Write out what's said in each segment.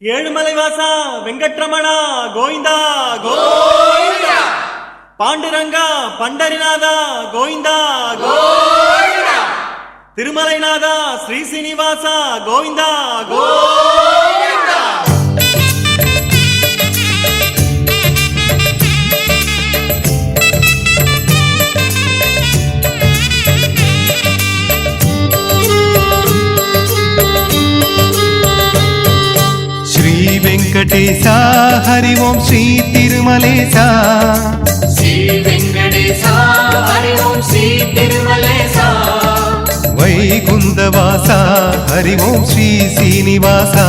ஏழுமலைவாசா வெங்கட்ரமணா கோவிந்தா கோவிந்தா, பாண்டுரங்கா பண்டரிநாதா கோவிந்தா கோவிந்தா, திருமலைநாதா ஸ்ரீ சீனிவாசா கோவிந்தா கோவிந்தா. వెంకటేశా హరి ఓం శ్రీ తిరుమలేశా, శ్రీ వెంకటేశా హరి ఓం శ్రీ తిరుమలేశా, వైకుంఠవాసా హరి ఓం శ్రీ శ్రీనివాసా,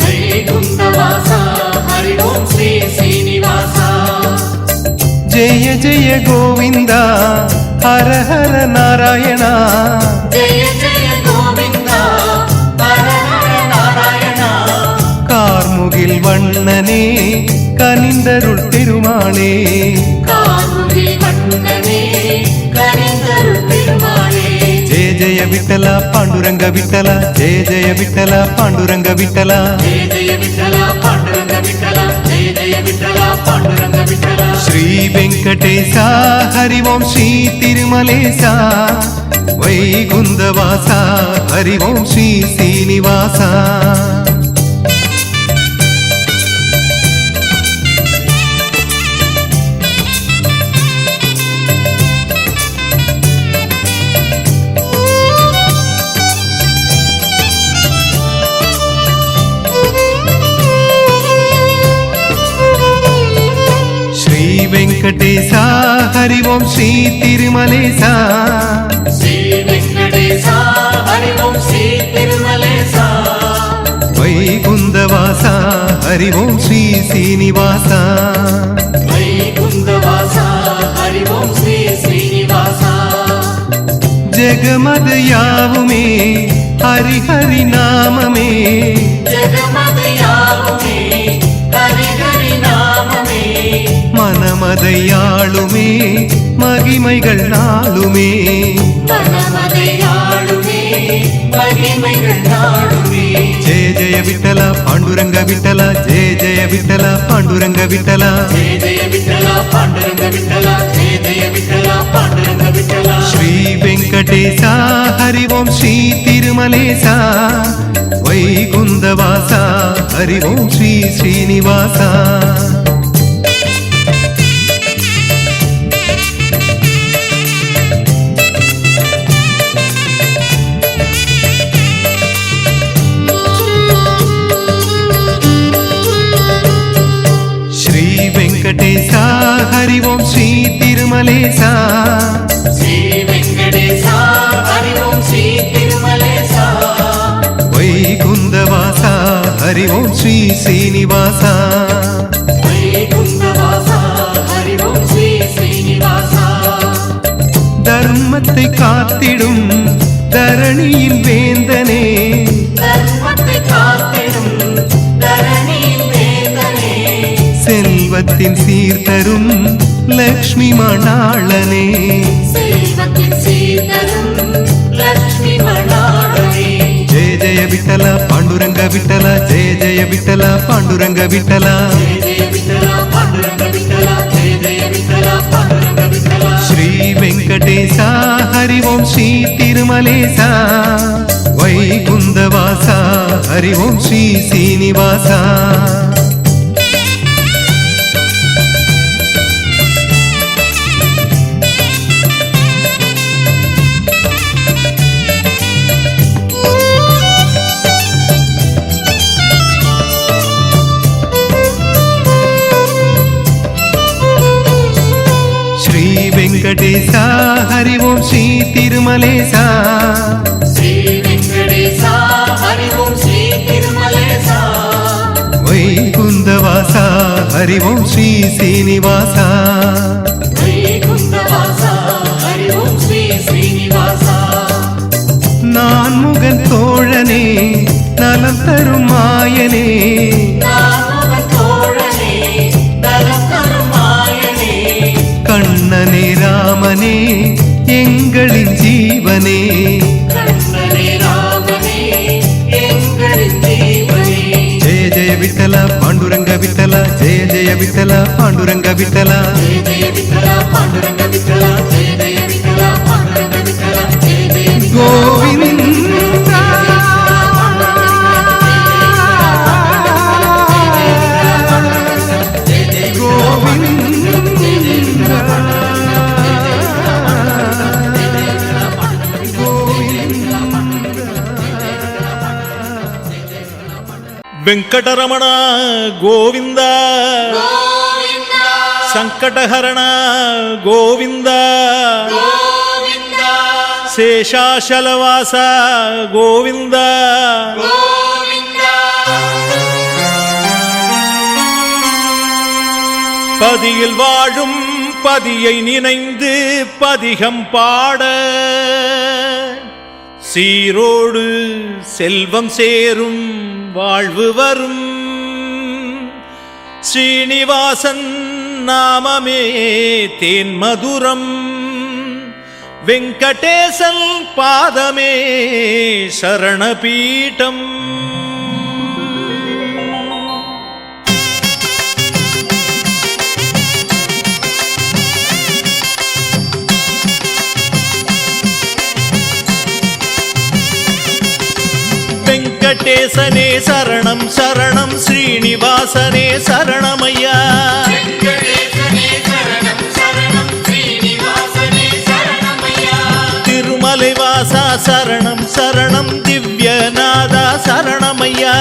వైకుంఠవాసా హరి ఓం శ్రీ శ్రీనివాసా. జయ జయ గోవింద హర హర నారాయణ, జయ జయ గోవింద హర హర నారాయణ. கார்முகில் வண்ணனே கனிந்தருள் பெருமாளே, கார்முகில் வண்ணனே கனிந்தருள் பெருமாளே. ஜெய ஜெய விட்டல பாண்டுரங்க விட்டல, ஜெய ஜெய விட்டல பாண்டுரங்க விட்டல, ஜெய ஜெய விட்டல பாண்டுரங்க விட்டல, ஜெய ஜெய விட்டல பாண்டுரங்க விட்டல. శ్రీ వెంకటేశా హరి ఓం శ్రీ తిరుమలేశా, వైకుంఠవాసా హరి ఓం శ్రీ శ్రీనివాసా. వెంకటేశా హరి ఓం శ్రీ తిరుమలేశా, శ్రీ వెంకటేశా హరి ఓం శ్రీ తిరుమలేశా, వైకుంఠవాసా హరి ఓం శ్రీ శ్రీనివాసా, వైకుంఠవాసా హరి ఓం శ్రీ శ్రీనివాసా. జగమద యావుమే హరి హరి నామమే, జగమద యావుమే హరి హరి నామమే, மனமதையாளுமே மகிமைகள் நாளுமே, மனமதையாளுமே மகிமைகள் நாளுமே. ஜெய ஜெய விட்டல பாண்டுரங்க விட்டல, ஜெய ஜெய விட்டல பாண்டுரங்க விட்டல, ஜெய ஜெய விட்டல பாண்டுரங்க விட்டல, ஜெய ஜெய விட்டல பாண்டுரங்க விட்டல. శ్రీ వెంకటేశా హరి ఓం శ్రీ తిరుమలేశా, వైకుంఠవాసా హరి ఓం శ్రీ శ్రీనివాసా. వెంకటేశా హరి ఓం శ్రీ తిరుమలేశా, శ్రీ వెంకటేశా హరి ఓం శ్రీ తిరుమలేశా, వైకుంఠవాసా హరి ఓం శ్రీ శ్రీనివాసా, வைகுண்டவாசா ஹரி ஓம் ஸ்ரீ ஸ்ரீனிவாசா. தர்மத்தை காத்திடும் தரணியின் வேந்தனே, தர்மத்தை காத்திடும் தரணியின் வேந்தனே, செல்வத்தின் சீர்தரும் லக்ஷ்மி மணாளனே, செல்வத்தின் சீதரும் லக்ஷ்மி மணாளனே. ஜெய ஜெய விட்டல பாண்டுரங்க விட்டல, ஜெய ஜெய விட்டல பாண்டுரங்க விட்டல, ஜெய ஜெய விட்டல பாண்டுரங்க விட்டல, ஜெய ஜெய விட்டல பாண்டுரங்க விட்டல. శ్రీ వెంకటేశా హరి ఓం శ్రీ తిరుమలేశా, వైకుంఠవాసా హరి ఓం శ్రీ శ్రీనివాసా. శ్రీ వెంకటేశా హరి ఓం శ్రీ తిరుమలేశా, శ్రీ వెంకటేశా హరి ఓం శ్రీ తిరుమలేశా, వైకుంఠవాసా హరి ఓం శ్రీ శ్రీనివాసా, வைகுண்டவாசா ஹரி ஓம் ஸ்ரீ ஸ்ரீனிவாசா. நான்முகன் தோழனே நலம் தரும் மாயனே, நான்முகன் தோழனே நலம் தரும் மாயனே, கண்ணனே ராமனே எங்களின் ஜீவனே, கண்ணனே ராமனே எங்களின் ஜீவனே. ஜெய விட்டல பாண்டுரங்க விட்டல ஜெய ஜெய விட்டல பாண்டுரங்க விட்டல ஜெய ஜெய விட்டலா பாண்டுரங்க விட்டலா ஜெய ஜெய விட்டலா பாண்டுரங்க விட்டலா ஜெய ஜெய கோவிந்தா వెంకటరమణ గోవింద సంకటహరణ గోవింద శేషాచలవాస గోవింద பதியில் வாழும் பதியை நினைந்து பதிகம் பாட சீரோடு செல்வம் சேரும் வாழ்வு வரும் ஸ்ரீனிவாசன் நாமமே தேன் மதுரம் வெங்கடேசன் பாதமே சரணபீடம் வெங்கடேசனே சரணம் சரணம் ஸ்ரீனிவாசனே சரணமையா திருமலைவாசா சரணம் சரணம் திவ்யநாதா சரணமையா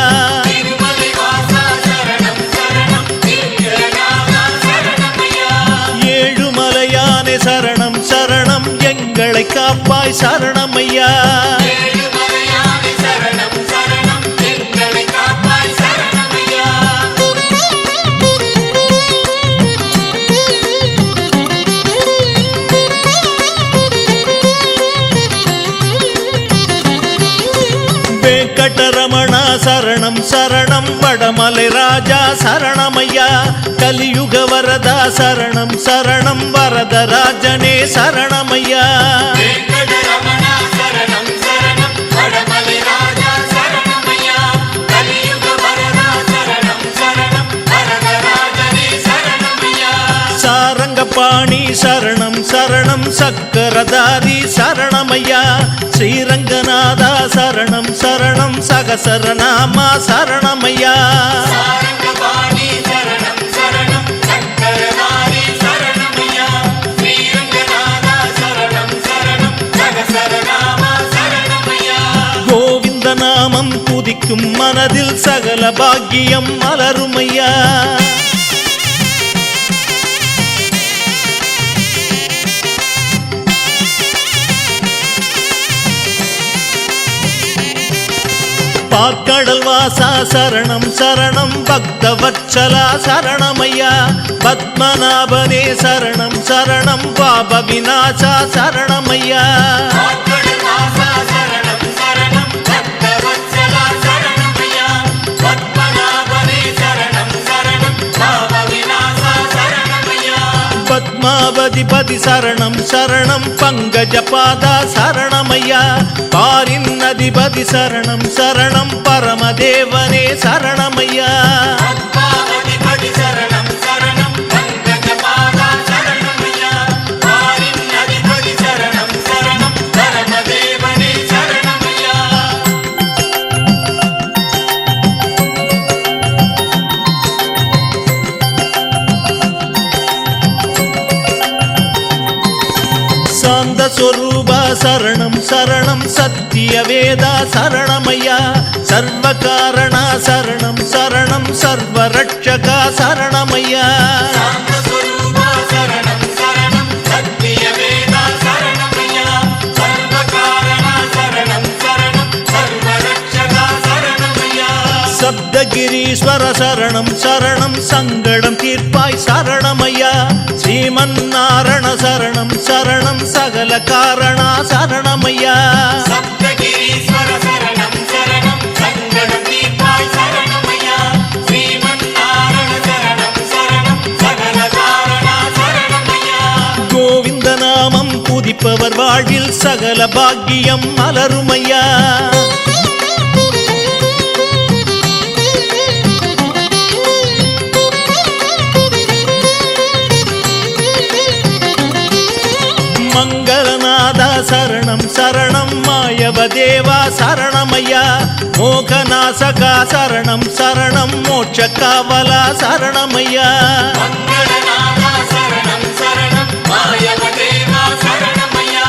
ஏழுமலையானே சரணம் சரணம் எங்களை காப்பாய் சரணமையா வெங்கடரமணா சரணம் சரணம் வடமலை ராஜா சரணமையா கலியுக வரதா சரணம் சரணம் வரதராஜனே சரணமையா சாரங்கபாணி சரணம் சரணம் சக்கரதாரி சரணமையா ஸ்ரீரங்கநாதா சரணம் சரணம் சகசரநாமா சரணமையா கோவிந்த நாமம் துதிக்கும் மனதில் சகல பாக்கியம் மலருமையா பாற்கடல் வாசா சரணம் சரணம் பக்தவத்சலா சரணமையா பத்மநாபனே சரணம் சரணம் பாப விநாசா சரணமையா பத்மாவதிபதி சரணம் சரணம் பங்கஜபாதா சரணமையா பாரின் அதிபதி சரணம் சரணம் பரமதேவனே சரணமையா சாந்த ஸ்வரூபா சரணம் சரணம் சத்திய வேதா சரணமையா சர்வ காரணா சரணம் சரணம் சர்வ ரட்சகா சரணமையா சப்தகிரீஸ்வர சரணம் சரணம் சங்கடம் தீர்ப்பாய் சரணமையா ஸ்ரீமன்னாராயண சரணம் சரணம் சகல காரணா சரணமையா சப்தகிரீஸ்வர சரணம் சரணம் சங்கடம் தீர்ப்பாய் சரணமையா ஸ்ரீமன்னாராயண சரணம் சரணம் சகல காரணா சரணமையா கோவிந்த நாமம் துதிப்பவர் வாழ்வில் சகல பாக்கியம் மலருமையா சரணம் சரணம் மாயவதேவா சரணமையா மோகநாசகா சரணம் சரணம் மோட்ச காவலா சரணமையா மங்களநாதா சரணம் சரணம் மாயவதேவா சரணமையா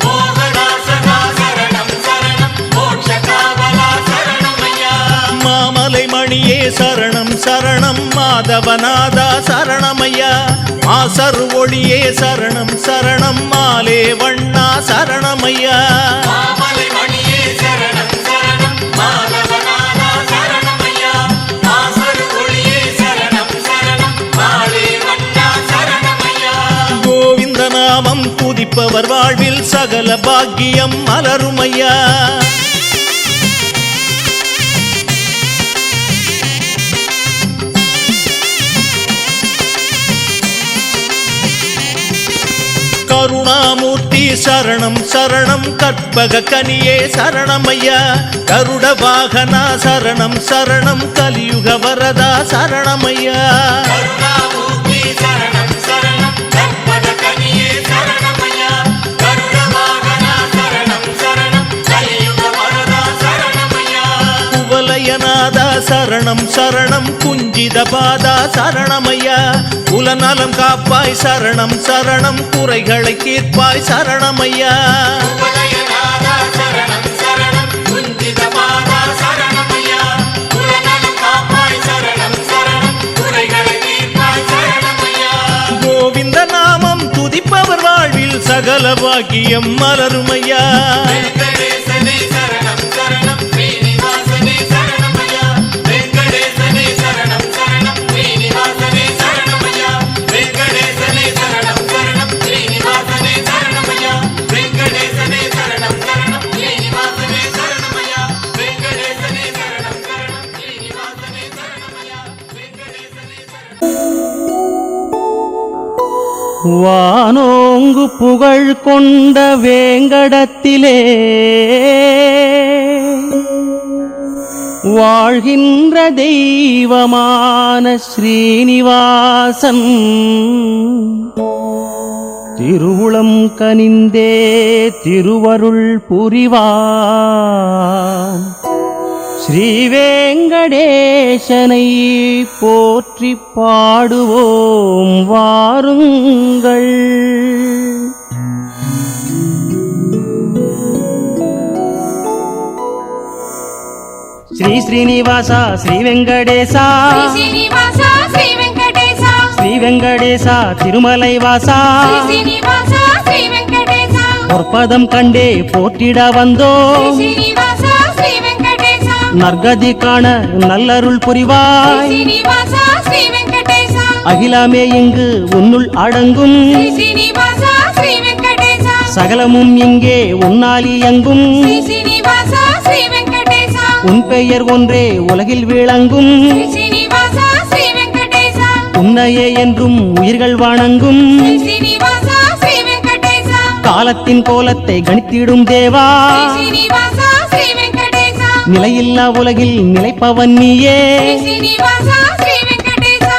மோகநாசகா சரணம் சரணம் மோட்ச காவலா சரணமையா மாமலை மணியே சரணம் சரணம் மாதவநாதா சரணமையா மாசர் ஒளியே சரணம் சரணம் மாலே வண்ணா சரணமையா மாமலை மணியே சரணம் சரணம் மாதவநாதா சரணமையா மாசர் ஒளியே சரணம் சரணம் மாலே வண்ணா சரணமையா கோவிந்த நாமம் துதிப்பவர் வாழ்வில் சகல பாக்கியம் மலருமையா கருணாமூர்த்தி சரணம் சரணம் கற்பக கனியே சரணமையா கருட வாகனா சரணம் சரணம் கலியுக வரதா சரணமையா கருணாமூர்த்தி சரணம் சரணம் கற்பக கனியே சரணமையா கருட வாகனா சரணம் சரணம் கலியுக வரதா சரணமையா குவலயநாதா சரணம் சரணம் குஞ்சித பாதா சரணமையா குலநலம் காப்பாய் சரணம் சரணம் குறைகளை தீர்ப்பாய் சரணமையா உபதயநாதா சரணம் சரணம் குஞ்சித பாதா சரணமையா குலநலம் காப்பாய் சரணம் சரணம் குறைகளை தீர்ப்பாய் சரணமையா கோவிந்த நாமம் துதிப்பவர் வாழ்வில் சகல பாக்கியம் மலருமையா வெங்கடேசனே சரணம் சரணம் ஸ்ரீனிவாசனே சரணமையா வெங்கடேசனே சரணம் சரணம் ஸ்ரீனிவாசனே சரணமையா வெங்கடேசனே சரணம் சரணம் ஸ்ரீனிவாசனே சரணமையா வெங்கடேசனே சரணம் சரணம் ஸ்ரீனிவாசனே சரணமையா வெங்கடேசனே சரணம் சரணம் ஸ்ரீனிவாசனே சரணமையா வெங்கடேசனே வானோங்கு புகழ் கொண்ட வேங்கடத்திலே வாழ்கின்ற தெய்வமான ஸ்ரீனிவாசன் திருவுளம் கனிந்தே திருவருள் புரிவான் ஸ்ரீவேங்கடேசனை போற்றி பாடுவோம் வாருங்கள். ஸ்ரீ ஸ்ரீனிவாசா ஸ்ரீ வெங்கடேசா ஸ்ரீனிவாசா ஸ்ரீ வெங்கடேசா ஸ்ரீ வெங்கடேசா திருமலை வாசா ஸ்ரீனிவாசா ஸ்ரீ வெங்கடேசா பொற்பதம் கண்டே போற்றிட வந்தோம் ஸ்ரீனிவாசா ஸ்ரீ வெங்கடேசா நற்கதி காண நல்லருள் புரிவாய் ஸ்ரீனிவாசா ஸ்ரீ வெங்கடேசா அகிலமே இங்கு உன்னுள் அடங்கும் ஸ்ரீனிவாசா ஸ்ரீ வெங்கடேசா சகலமும் இங்கே உன்னால் இயங்கும் ஸ்ரீனிவாசா ஸ்ரீ வெங்கடேசா உன் பெயர் ஒன்றே உலகில் விளங்கும் ஸ்ரீனிவாசா ஸ்ரீ வெங்கடேசா உன்னையே என்றும் உயிர்கள் வணங்கும் ஸ்ரீனிவாசா ஸ்ரீ வெங்கடேசா காலத்தின் கோலத்தை கணித்திடும் தேவா ஸ்ரீனிவாசா ஸ்ரீ வெங்கடேசா நிலையில்லா உலகில் நிலைப்பவன் நீயே ஸ்ரீனிவாசா ஸ்ரீ வெங்கடேசா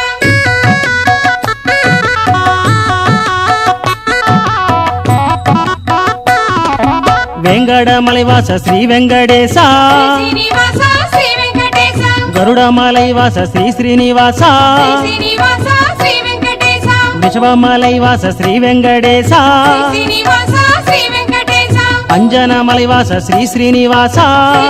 வேங்கடமலைவாச ஸ்ரீ வெங்கடேசா ஸ்ரீனிவாசா ஸ்ரீ வெங்கடேசா கருடமலைவாச ஸ்ரீ ஸ்ரீனிவாசா ஸ்ரீனிவாசா ஸ்ரீ வெங்கடேசா ரிஷபமலைவாச ஸ்ரீ வெங்கடேசா ஸ்ரீனிவாசா ஸ்ரீ வெங்கடேசா அஞ்சனமலைவாச ஸ்ரீ ஸ்ரீனிவாசா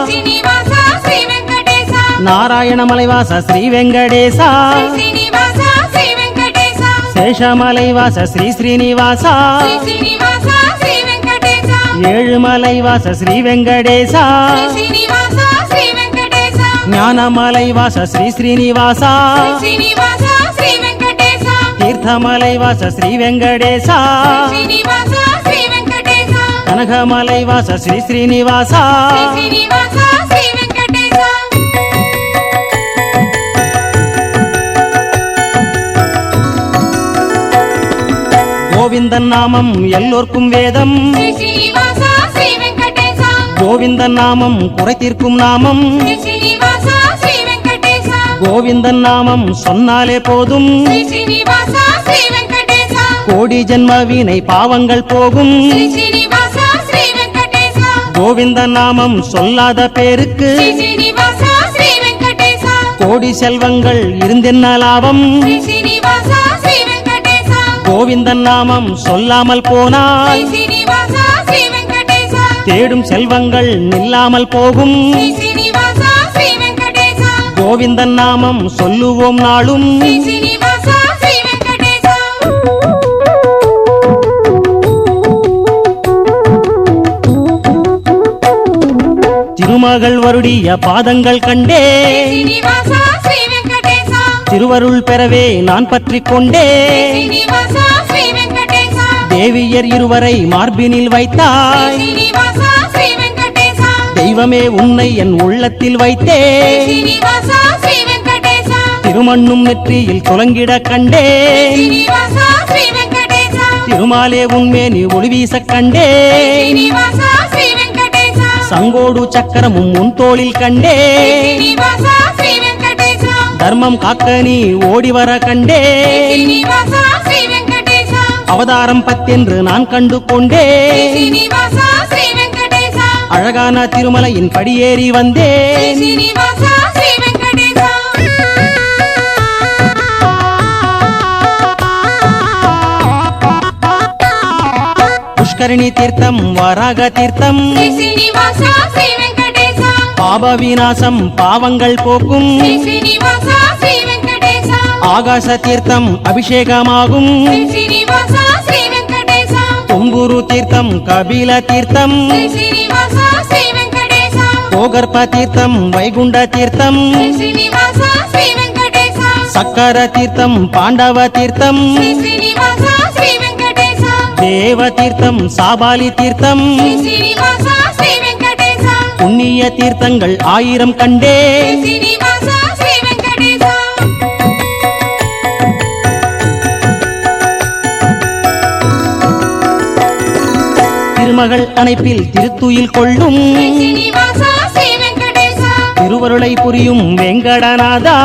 ஸ்ரீனிவாசா ஸ்ரீ வெங்கடேசா நாராயணமலைவாச ஸ்ரீ வெங்கடேசா ஸ்ரீனிவாசா ஸ்ரீ வெங்கடேசா சேஷமலைவாச ஸ்ரீ ஸ்ரீனிவாசா ஸ்ரீனிவாசா ஸ்ரீ வெங்கடேசா ஏழுமலைவாச ஸ்ரீ வெங்கடேசா ஸ்ரீனிவாசா ஸ்ரீ வெங்கடேசா ஞானமலைவாச ஸ்ரீ ஸ்ரீனிவாசா ஸ்ரீனிவாசா ஸ்ரீ வெங்கடேசா தீர்த்தமலைவாச ஸ்ரீ வெங்கடேசா ஸ்ரீனிவாசா ஸ்ரீ வெங்கடேசா கனகமலைவாச ஸ்ரீ ஸ்ரீனிவாசா ஸ்ரீனிவாசா ஸ்ரீ வெங்கடேசா கோவிந்தன் நாமம் எல்லோர்க்கும் வேதம் ஸ்ரீனிவாசா ஸ்ரீ வெங்கடேசா கோவிந்தன் நாமம் குறை தீர்க்கும் நாமம் ஸ்ரீனிவாசா ஸ்ரீ வெங்கடேசா கோவிந்தன் நாமம் சொன்னாலே போதும் ஸ்ரீனிவாசா ஸ்ரீ வெங்கடேசா கோடி ஜென்ம வீணை பாவங்கள் போகும் ஸ்ரீனிவாசா ஸ்ரீ வெங்கடேசா கோவிந்த நாமம் சொல்லாத பேருக்கு శ్రీ శ్రీనివాస శ్రీ వెంకటేశ கோடி செல்வங்கள் இருந்தென்ன லாபம் శ్రీ శ్రీనివాస శ్రీ వెంకటేశ கோவிந்த நாமம் சொல்லாமல் శ్రీ போனால் శ్రీనివాస శ్రీ వెంకటేశ தேடும் செல்வங்கள் நில்லாமல் போகும் శ్రీ శ్రీనివాస శ్రీ వెంకటేశ கோவிந்த நாமம் சொல்லுவோம் நாளும் శ్రీ శ్రీనివాస శ్రీ వెంకటేశ திருமகள் வருடிய பாதங்கள் கண்டே శ్రీనివాస శ్రీ వెంకటేశ திருவருள் பெறவே நான் பற்றிக் கொண்டே శ్రీనివాస శ్రీ వెంకటేశ தேவியர் இருவரை மார்பினில் வைத்தாய் శ్రీనివాస శ్రీ వెంకటేశ தெய்வமே உன்னை என் உள்ளத்தில் வைத்தே శ్రీనివాస శ్రీ వెంకటేశ திருமண்ணும் நெற்றியில் துலங்கிட கண்டே శ్రీనివాస శ్రీ వెంకటేశ திருமாலே உன்மேனி ஒளி வீசக் கண்டே శ్రీనివాస శ్రీ వెంకటేశ சங்கோடு சக்கரமும் உன் தோளில் கண்டே శ్రీనివాస శ్రీ వెంకటేశ தர்மம் காக்க நீ ஓடி வர கண்டே శ్రీనివాస శ్రీ వెంకటేశ அவதாரம் பத்தென்று நான் கண்டு கொண்டே శ్రీనివాస శ్రీ వెంకటేశ அழகான திருமலையின் படியேறி வந்தே శ్రీనివాస శ్రీ వెంకటేశ புஷ்கரணி தீர்த்தம் வராக தீர்த்தம் శ్రీ శ్రీనివాస శ్రీ వెంకటేశ பாப விநாசம் பாவங்கள் போக்கும் శ్రీ శ్రీనివాస శ్రీ వెంకటేశ ஆகாச தீர்த்தம் அபிஷேகமாகும் శ్రీ శ్రీనివాస శ్రీ వెంకటేశ தும்புரு தீர்த்தம் கபில தீர்த்தம் శ్రీ శ్రీనివాస శ్రీ వెంకటేశ கோகர்ப தீர்த்தம் வைகுண்ட தீர்த்தம் శ్రీ శ్రీనివాస శ్రీ వెంకటేశ சக்கர தீர்த்தம் பாண்டவ தீர்த்தம் శ్రీ శ్రీనివాస శ్రీ వెంకటేశ தேவ தீர்த்தம் சாபாலி தீர்த்தம் శ్రీ శ్రీనివాస శ్రీ వెంకటేశ புண்ணிய தீர்த்தங்கள் 1000 கண்டே శ్రీ శ్రీనివాస శ్రీ వెంకటేశ திருமகள் அணைப்பில் திருத்துயில் கொள்ளும் శ్రీ శ్రీనివాస శ్రీ వెంకటేశ திருவருளை புரியும் வெங்கடநாதா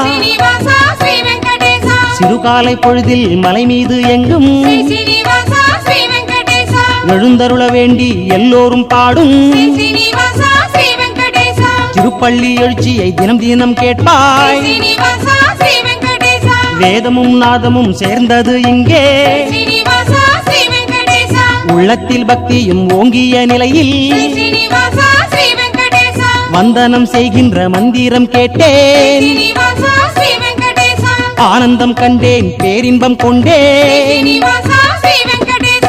శ్రీ శ్రీనివాస శ్రీ వెంకటేశ சிறுகாலை பொழுதில் மலை மீது எங்கும் శ్రీ శ్రీనివాస శ్రీ వెంకటేశ எழுந்தருள வேண்டி எல்லோரும் பாடும் శ్రీ శ్రీనివాస శ్రీ వెంకటేశ திருப்பள்ளி எழுச்சியை தினம் தினம் శ్రీ கேட்பாய் శ్రీనివాస శ్రీ వెంకటేశ வேதமும் நாதமும் சேர்ந்தது இங்கே శ్రీ శ్రీనివాస శ్రీ వెంకటేశ உள்ளத்தில் பக்தியும் ஓங்கிய நிலையில் శ్రీ శ్రీనివాస శ్రీ వెంకటేశ வந்தனம் செய்கின்ற மந்திரம் கேட்டேன் శ్రీనివాస శ్రీ వెంకటేశ ஆனந்தம் கண்டேன் பேரின்பம் கொண்டேன் శ్రీనివాస శ్రీ వెంకటేశ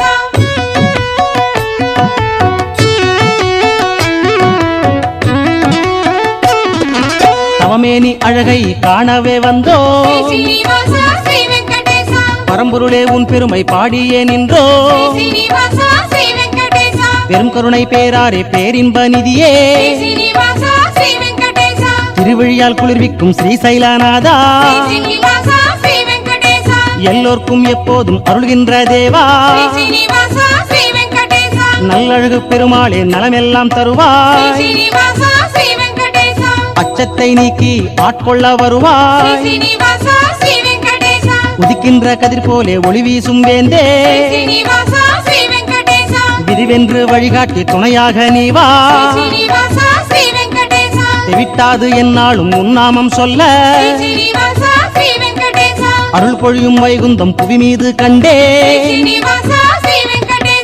தவமேனி அழகை காணவே வந்தோ శ్రీ శ్రీనివాస శ్రీ వెంకటేశ பரம்பொருளே உன் பெருமை பாடியே நின்றோ శ్రీ శ్రీనివాస శ్రీ వెంకటేశ பெரும் கருணை பேராரே பேரின்ப நிதியே శ్రీ శ్రీనివాస శ్రీ వెంకటేశ திருவிழியால் குளிர்விக்கும் ஸ்ரீசைலாநாதா శ్రీ శ్రీనివాస శ్రీ వెంకటేశ எல்லோர்க்கும் எப்போதும் அருள்கின்ற தேவா శ్రీ శ్రీనివాస శ్రీ వెంకటేశ நல்லழகு பெருமாளே நலமெல்லாம் శ్రీ தருவாய் శ్రీనివాస శ్రీ వెంకటేశ அச்சத்தை நீக்கி ஆட்கொள்ள శ్రీ வருவாய் శ్రీనివాస శ్రీ వెంకటేశ உதிக்கின்ற கதிர் போலே ஒளி வீசும் வேந்தே శ్రీ శ్రీనివాస శ్రీ వెంకటేశ விரிவென்று வழிகாட்டி துணையாக நீ வா శ్రీ శ్రీనివాస శ్రీ వెంకటేశ தெவிட்டாது என்னாலும் உன்னாமம் சொல்ல శ్రీ శ్రీనివాస శ్రీ వెంకటేశ அருள் பொழியும் வைகுந்தம் புவி மீது கண்டே శ్రీ శ్రీనివాస శ్రీ వెంకటేశ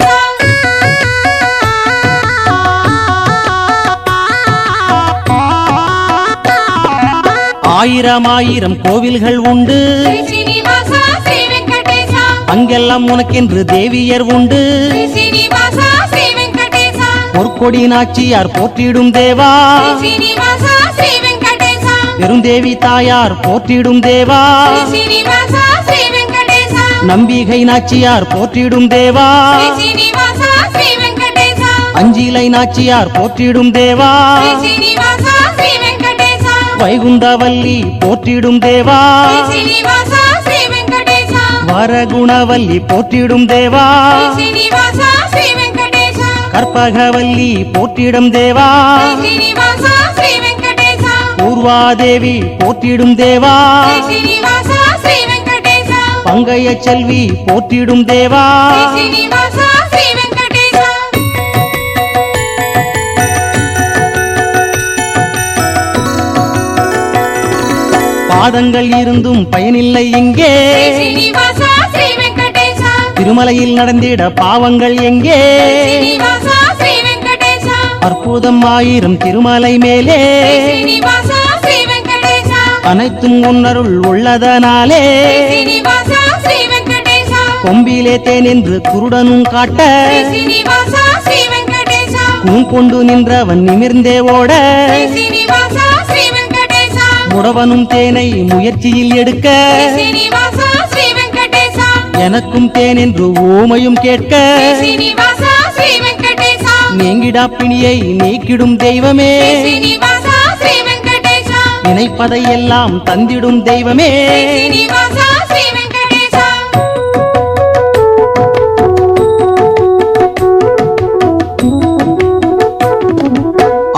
ஆயிரம் ஆயிரம் கோவில்கள் உண்டு శ్రీ శ్రీనివాస శ్రీ వెంకటేశ அங்கெல்லாம் உனக்கென்று தேவியர் உண்டு శ్రీ శ్రీనివాస శ్రీ వెంకటేశ பொற்கொடி நாச்சியார் போற்றிடும் தேவா శ్రీ శ్రీనివాస శ్రీ వెంకటేశ பெருந்தேவி தாயார் போற்றிடும் தேவா శ్రీ శ్రీనివాస శ్రీ వెంకటేశ நம்பிகை நாச்சியார் போற்றிடும் தேவா శ్రీ శ్రీనివాస శ్రీ వెంకటేశ அஞ்சிலை நாச்சியார் போற்றிடும் தேவா శ్రీ శ్రీనివాస శ్రీ వెంకటేశ வைகுந்தவல்லி போற்றிடும் தேவா శ్రీ శ్రీనివాస శ్రీ వెంకటేశ வரகுணவல்லி போற்றிடும் தேவா శ్రీ శ్రీనివాస శ్రీ వెంకటేశ கற்பகவல்லி போற்றிடும் தேவா శ్రీ శ్రీనివాస శ్రీ వెంకటేశ பூர்வாதேவி போற்றிடும் தேவா శ్రీ శ్రీనివాస శ్రీ వెంకటేశ பங்கைய செல்வி போற்றிடும் தேவா శ్రీ శ్రీనివాస శ్రీ వెంకటేశ பாதங்கள் இருந்தும் பயனில்லை இங்கே ஸ்ரீ ஸ்ரீனிவாசா ஸ்ரீ வெங்கடேசா திருமலையில் நடந்திட பாவங்கள் எங்கே ஸ்ரீனிவாசா ஸ்ரீ வெங்கடேசா அற்புதம் ஆயிரம் திருமலை மேலே ஸ்ரீ ஸ்ரீனிவாசா ஸ்ரீ வெங்கடேசா அனைத்தும் உன்னருள் உள்ளதனாலே ஸ்ரீ ஸ்ரீனிவாசா ஸ்ரீ வெங்கடேசா கொம்பிலே தேன் என்று குருடனும் காட்ட ஸ்ரீ ஸ்ரீனிவாசா ஸ்ரீ வெங்கடேசா கூன் கொண்டு நின்றவன் நிமிர்ந்தே ஓட ஸ்ரீ ஸ்ரீனிவாசா ஸ்ரீ வெங்கடேசா முடவனும் தேனை முயற்சியில் எடுக்க ஸ்ரீ ஸ்ரீனிவாசா ஸ்ரீ வெங்கடேசா எனக்கும் தேன் என்று ஓமையும் கேட்க ஸ்ரீ ஸ்ரீனிவாசா ஸ்ரீ வெங்கடேசா நீங்கிடா பிணியை நீக்கிடும் தெய்வமே ஸ்ரீ ஸ்ரீனிவாசா ஸ்ரீ வெங்கடேசா நினைப்பதையெல்லாம் தந்திடும் தெய்வமே ஸ்ரீ ஸ்ரீனிவாசா ஸ்ரீ வெங்கடேசா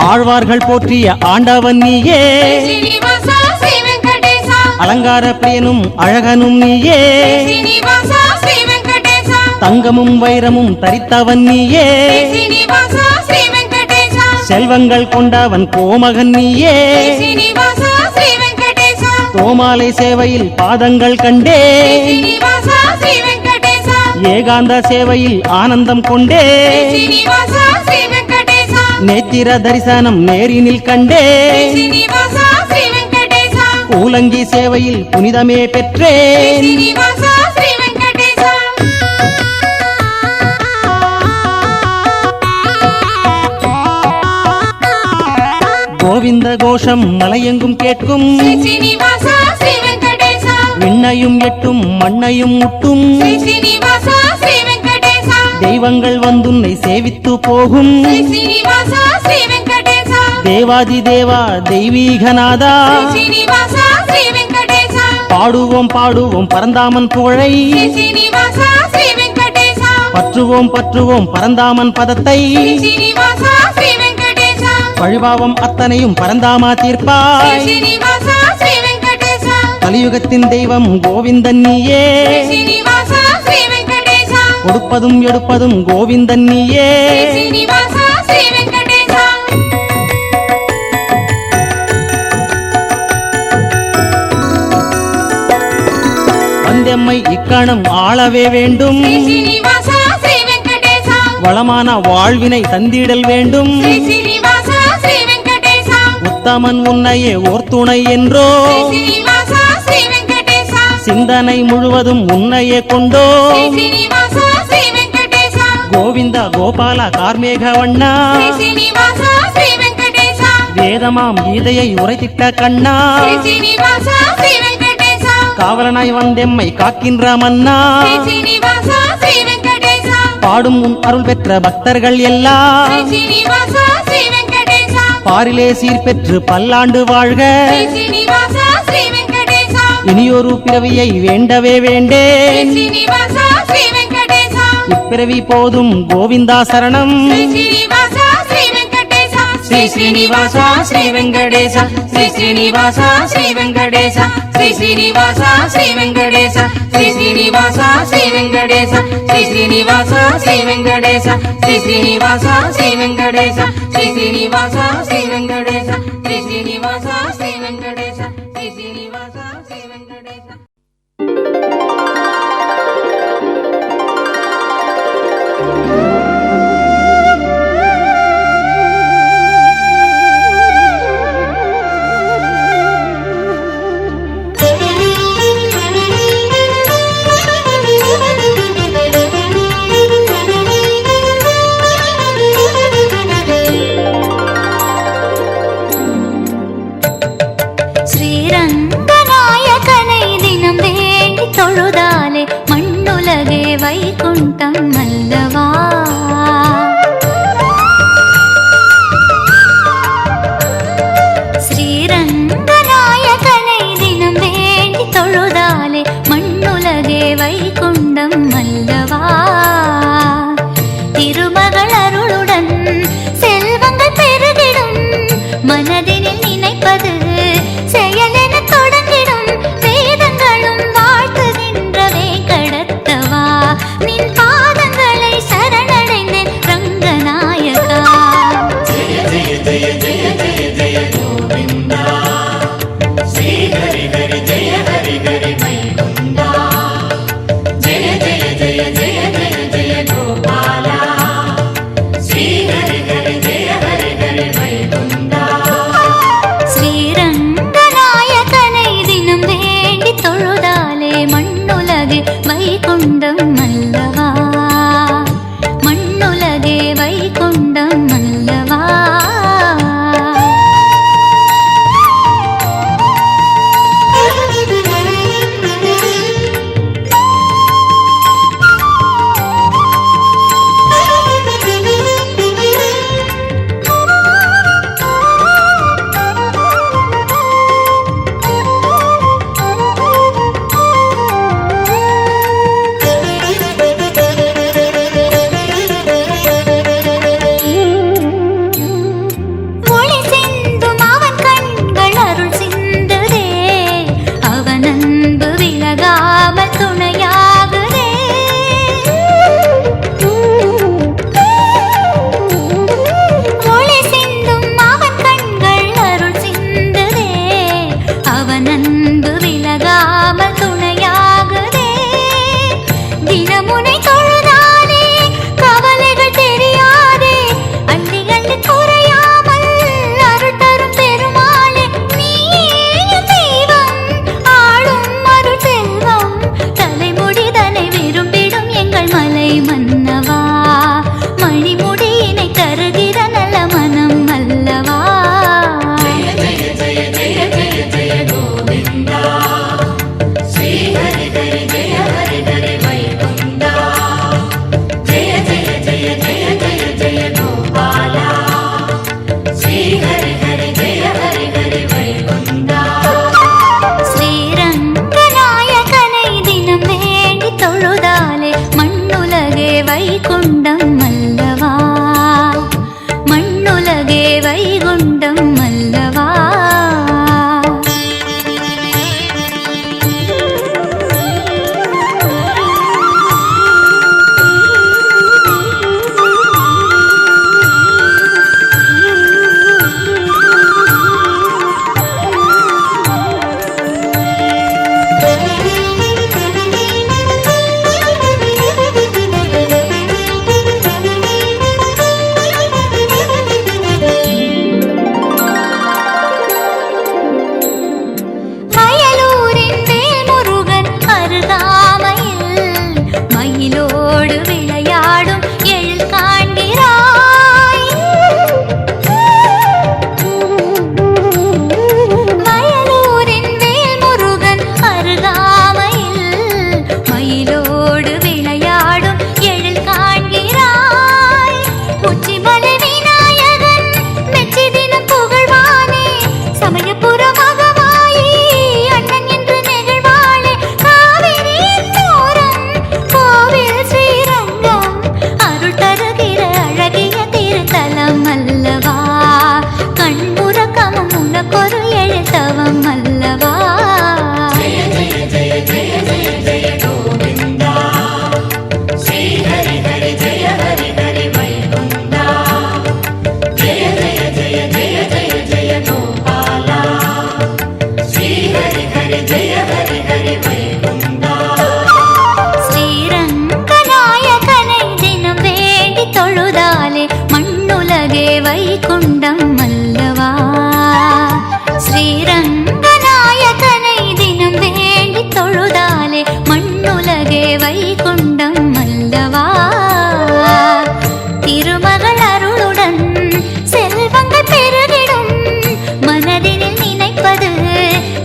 ஆழ்வார்கள் போற்றிய ஆண்டவன் நீயே ஸ்ரீ ஸ்ரீனிவாசா ஸ்ரீ வெங்கடேசா அலங்கார பிரியனும் அழகனும் நீயே ஸ்ரீ ஸ்ரீனிவாசா ஸ்ரீ வெங்கடேசா தங்கமும் வைரமும் தரித்தவன் நீயே ஸ்ரீ ஸ்ரீனிவாசா ஸ்ரீ வெங்கடேசா செல்வங்கள் கொண்டவன் கோமகன் நீயே ஸ்ரீ ஸ்ரீனிவாசா ஸ்ரீ வெங்கடேசா தோமாலை சேவையில் பாதங்கள் கண்டே ஸ்ரீ ஸ்ரீனிவாசா ஸ்ரீ வெங்கடேசா ஏகாந்த சேவையில் ஆனந்தம் கொண்டே ஸ்ரீ ஸ்ரீனிவாசா ஸ்ரீ வெங்கடேசா நேத்திர தரிசனம் நேரினில் கண்டே ஸ்ரீ ஸ்ரீனிவாசா ஸ்ரீ வெங்கடேசா கூலங்கி சேவையில் புனிதமே ஸ்ரீ பெற்றேன் ஸ்ரீனிவாசா ஸ்ரீ வெங்கடேசா கோவிந்த கோஷம் மலையெங்கும் கேட்கும் ஸ்ரீ ஸ்ரீனிவாசா ஸ்ரீ வெங்கடேசா விண்ணையும் எட்டும் மண்ணையும் முட்டும் ஸ்ரீ ஸ்ரீனிவாசா ஸ்ரீ வெங்கடேசா தெய்வங்கள் வந்துன்னை சேவித்து போகும் ஸ்ரீ ஸ்ரீனிவாசா ஸ்ரீ வெங்கடேசா தேவாதி தேவா தெய்வீகநாதா ஸ்ரீ ஸ்ரீனிவாசா ஸ்ரீ வெங்கடேசா பாடுவோம் பாடுவோம் பரந்தாமன் புகழை ஸ்ரீ ஸ்ரீனிவாசா ஸ்ரீ வெங்கடேசா பற்றுவோம் பற்றுவோம் பரந்தாமன் பதத்தை ஸ்ரீ ஸ்ரீனிவாசா ஸ்ரீ வெங்கடேசா பழிபாவம் அத்தனையும் பரந்தாமா ஸ்ரீ தீர்ப்பாய் ஸ்ரீனிவாசா ஸ்ரீ வெங்கடேசா கலியுகத்தின் தெய்வம் கோவிந்தன் நீயே ஸ்ரீ ஸ்ரீனிவாசா ஸ்ரீ வெங்கடேசா கொடுப்பதும் எடுப்பதும் கோவிந்தன் நீயே ஸ்ரீ ஸ்ரீனிவாசா ஸ்ரீ வெங்கடேசா வந்தெம்மை இக்கணம் ஆளவே வேண்டும் ஸ்ரீ ஸ்ரீனிவாசா ஸ்ரீ வெங்கடேசா வளமான வாழ்வினை தந்திடல் வேண்டும் ஸ்ரீ ஸ்ரீனிவாசா ஸ்ரீ வெங்கடேசா உத்தமன் உன்னையே ஓர் துணை என்றோ ஸ்ரீ ஸ்ரீனிவாசா ஸ்ரீ வெங்கடேசா சிந்தனை முழுவதும் உன்னையே கொண்டோ ஸ்ரீ ஸ்ரீனிவாசா ஸ்ரீ வெங்கடேசா கோவிந்தா கோபால கார்மேக வண்ணா ஸ்ரீ ஸ்ரீனிவாசா ஸ்ரீ வெங்கடேசா வேதமாம் கீதையை உரைத்திட்ட கண்ணா ஸ்ரீ ஸ்ரீனிவாசா ஸ்ரீ வெங்கடேசா காவலனாய் வந்தெம்மை காக்கின்ற மன்னா ஸ்ரீ ஸ்ரீனிவாசா ஸ்ரீ வெங்கடேசா பாடும் உன் அருள் பெற்ற பக்தர்கள் எல்லாம் ஸ்ரீ ஸ்ரீனிவாசா ஸ்ரீ வெங்கடேசா பாரிலே சீர் பெற்று பல்லாண்டு வாழ்க ஸ்ரீ ஸ்ரீனிவாசா ஸ்ரீ வெங்கடேசா இனியொரு பிறவியை வேண்டவே ஸ்ரீ வேண்டேன் ஸ்ரீனிவாசா ஸ்ரீ வெங்கடேசா இப்பிறவி போதும் கோவிந்தா சரணம் ஸ்ரீ ஸ்ரீனிவாசா ஸ்ரீ வெங்கடேசா ஸ்ரீ ஸ்ரீனிவாசா ஸ்ரீ வெங்கடேசா ஸ்ரீ ஸ்ரீனிவாசா ஸ்ரீ வெங்கடேசா ஸ்ரீ ஸ்ரீனிவாசா ஸ்ரீ வெங்கடேசா ஸ்ரீ ஸ்ரீனிவாசா ஸ்ரீ வெங்கடேசா ஸ்ரீ ஸ்ரீனிவாசா ஸ்ரீ வெங்கடேசா ஸ்ரீ ஸ்ரீனிவாசா ஸ்ரீ வெங்கடேசா ஸ்ரீ ஸ்ரீனிவாசா ஸ்ரீ வெங்கடேசா ஸ்ரீ ஸ்ரீனிவாசா ஸ்ரீ வெங்கடேசா ஸ்ரீ ஸ்ரீனிவாசா ஸ்ரீ வெங்கடேசா ஸ்ரீரங்கநாயகனை தினம் வேண்டி தொழுதாலே மண்ணுலகே வைகுண்டம் அல்லவா. ஸ்ரீரங்கநாயகனை தினம் வேண்டி தொழுதாலே மண்ணுலகே வைகுண்டம் அல்லவா. திருமகள் அருளுடன் செல்வங்கள் பெருகிடும், மனதினில் நினைப்பது செயலென தொடங்கிடும். வேதங்களும் வாழ்த்துகின்றவே கடத்தவா, நின் பாதங்களை சரண அன்பு விலகாமல் துணையாகுதே. தினமுனை தொழுதாலே கவலைகள் தெரியாதே. அள்ளி அள்ளி குறையாமல் அருள் தரும் பெருமாளே. நீயே தெய்வம் ஆளும் அருள் செல்வம். தலைமுடிதனை விரும்பிடும் எங்கள் மலை மன்னவா. மணிமுடியினை தருகிற நல்ல மனம் அல்லவா. ஜெய ஜெய ஜெய ஜெய ஜெய ஜெய கோவிந்தா ஸ்ரீ ஹரி ஹரி ஜெய ஹரி ஹரி வைகுண்டா. ஜெய ஜெய ஜெய ஜெய ஜெய ஜெய கோபாலா ஸ்ரீ ஹரி ஹரி ஜெய ஹரி ஹரி வைகுண்டா. ஸ்ரீரங்கநாயகனை தினம் வேண்டி தொழுதாலே மண்ணுலகே வைகுண்டம் அல்லவா. மண்ணுலகே வைகுண்டம் அல்லவா. மயலூரின் வேல்முருகன் அருகாமையில் மயிலோடு விளையாடும் எழில் காண்கிறாய். மயலூரின் வேல்முருகன் அருகாமையில் மயிலோடு விளையாடும் எழில் காண்கிறாய். உச்சிமலை விநாயகன் மெச்சி தினம் புகழ்வானே. சமயபுர மகமாயி அண்ணன் என்று நெகிழ்வாளே. காவிரியின் ஓரம் கோவில் ஸ்ரீரங்கம் அருள் தருகிற அழகிய திருத்தலம் அல்லவா. கண்புறக்கமும் உனக்கொரு எழுத்தவம் அல்லவா. ஜெய ஜெய ஜெய ஜெய ஜெய ஜெய கோவிந்தா ஸ்ரீ ஹரி ஹரி ஜெய ஹரி ஹரி வைகுண்டா. ஜெய ஜெய ஜெய ஜெய ஜெய ஜெய கோபாலா ஸ்ரீ ஹரி ஹரி ஜெய ஹரி ஹரி வைகுண்டா. ஸ்ரீரங்கநாயகனை தினம் வேண்டி தொழுதாலே மண்ணுலகே வைகுண்டம் அல்லவா. ஸ்ரீரங்கநாயகனை தினம் வேண்டி தொழுதாலே மண்ணுலகே வைகுண்டம் அல்லவா. திருமகள் அருளுடன் செல்வங்கள் பெருகிடும். மனதினில் நினைப்பது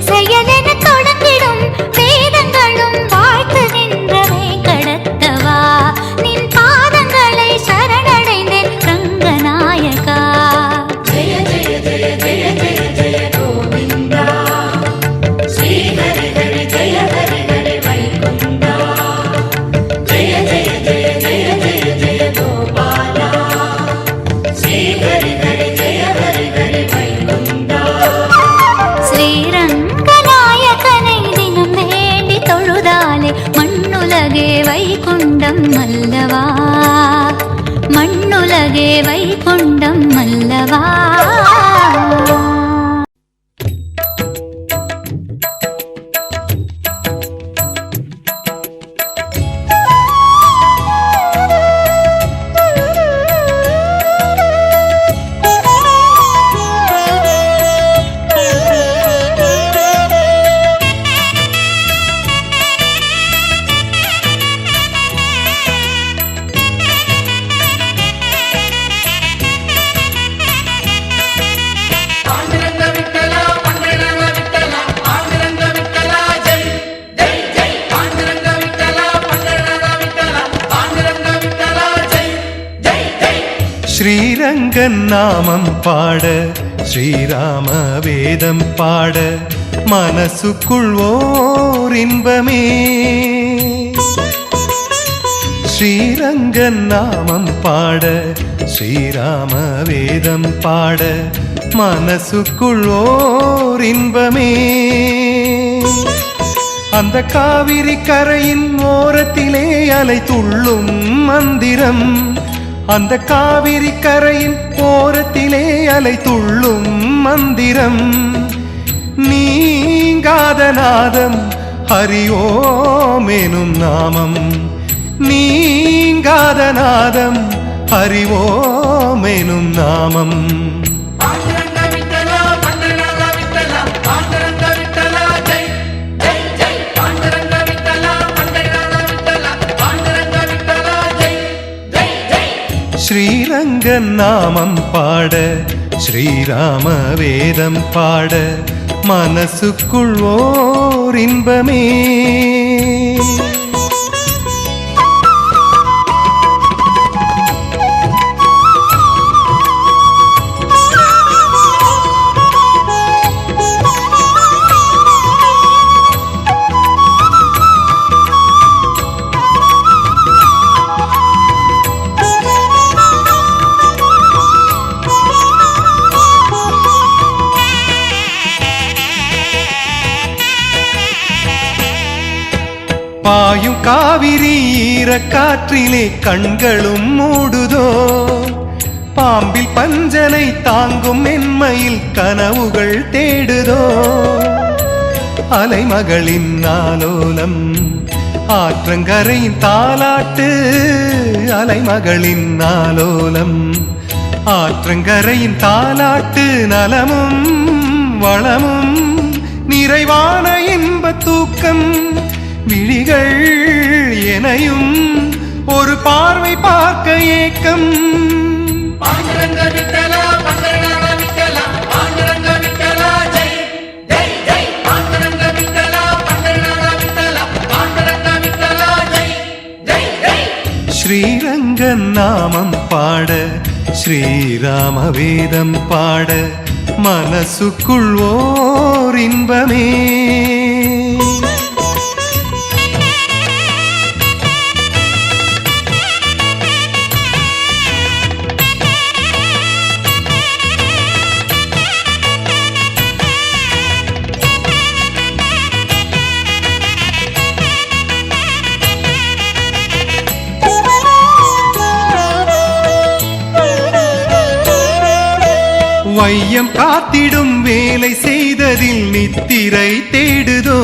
செயலென தொடங்கிடும். வேதங்களும் வாழ்த்துகின்றவை கடத்தவா. நின் பாதங்களை சரணடைந்தேன் ரங்கநாயகா. ஜெய ஜெய ஜெய ஜெய ஜெய ஜெய கோவிந்தா ஸ்ரீ ஹரி ஹரி ஜெய ஹரி ஹரி வைகுண்டா. ஜெய ஜெய ஜெய ஜெய ஜெய ஜெய கோபாலா ஸ்ரீ ஹரி ஹரி ஜெய ஹரி ஹரி வைகுண்டா. ஸ்ரீரங்கநாயகனை தினம் வேண்டி தொழுதாலே மண்ணுலகே வைகுண்டம் அல்லவா. மண்ணுலகே வைகுண்டம் அல்லவா. பாண்டுரங்க விட்டலா பண்டரங்க விட்டலா பாண்டுரங்க விட்டலா ஜெய் ஜெய் ஜெய். பாண்டுரங்க விட்டலா பண்டரங்க விட்டலா பாண்டுரங்க விட்டலா ஜெய் ஜெய் ஜெய். ஸ்ரீரங்கன் நாமம் பாட ஸ்ரீராம வேதம் பாட மனசுக்குள் ஓர் இன்பமே. ஸ்ரீரங்கன் நாமம் பாட ஸ்ரீராம வேதம் பாட மனசுக்குள் ஓர் இன்பமே. அந்த காவிரி கரையின் ஓரத்திலே அலை துள்ளும் மந்திரம். அந்த காவிரி கரையின் ஓரத்திலே அலை துள்ளும் மந்திரம். நீங்காத நாதம் ஹரி ஓம் எனும் நாமம். நீங்காத நாதம் ஹரி ஓம் எனும் நாமம். ஸ்ரீரங்கன் நாமம் பாட ஸ்ரீராம வேதம் பாட மனசுக்குள் ஓர் இன்பமே. பாயும் காவிரி ஈரக்காற்றிலே கண்களும் மூடுதோ. பாம்பில் பஞ்சனை தாங்கும் மென்மையில் கனவுகள் தேடுதோ. அலைமகளின் ஆலோலம் ஆற்றங்கரையின் தாலாட்டு. அலைமகளின் ஆலோலம் ஆற்றங்கரையின் தாலாட்டு. நலமும் வளமும் நிறைவான இன்ப தூக்கம். விழிகள் எனையும் ஒரு பார்வை பார்க்க ஏக்கம். ஸ்ரீரங்கன் நாமம் பாட ஸ்ரீராம வேதம் பாட மனசுக்குள் ஓர் இன்பமே. வையம் காத்திடும் வேலை செய்ததில் நித்திரை தேடுதோ.